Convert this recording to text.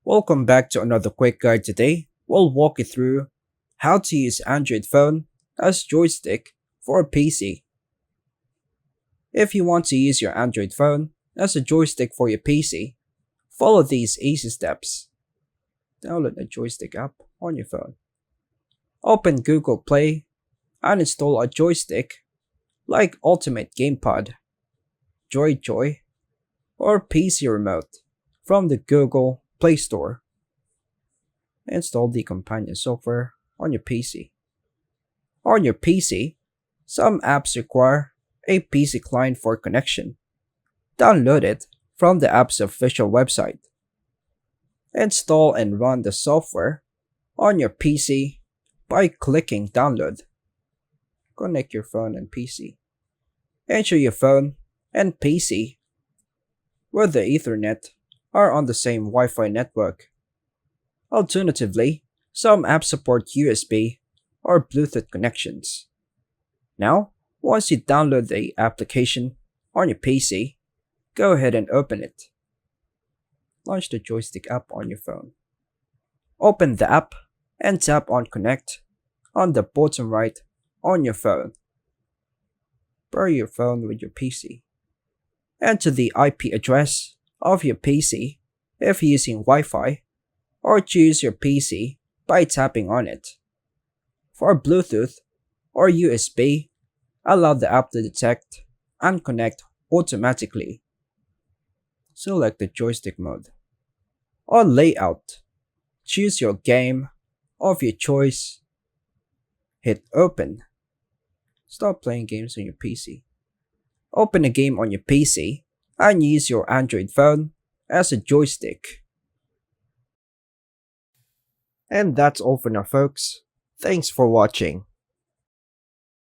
Welcome back to another quick guide. Today, we'll walk you through how to use Android phone as joystick for a PC. If you want to use your Android phone as a joystick for your PC, follow these easy steps. Download the Joystick app on your phone. Open Google Play and install a joystick like Ultimate Gamepad, Joy, or PC Remote from the Google Play Store. Install the companion software on your PC. On your PC, some apps require a PC client for connection. Download it from the app's official website. Install and run the software on your PC by clicking Download. Connect your phone and PC. Ensure your phone and PC with the Ethernet are on the same Wi-Fi network. Alternatively, some apps support USB or Bluetooth connections. Now, once you download the application on your PC, go ahead and open it. Launch the Joystick app on your phone. Open the app and tap on Connect on the bottom right on your phone. Pair your phone with your PC. Enter the IP address of your PC if using Wi-Fi, or choose your PC by tapping on it. For Bluetooth or USB, allow the app to detect and connect automatically. Select the joystick mode. On Layout, choose your game of your choice. Hit Open. Stop playing games on your PC. Open a game on your PC and use your Android phone as a joystick. And that's all for now, folks. Thanks for watching.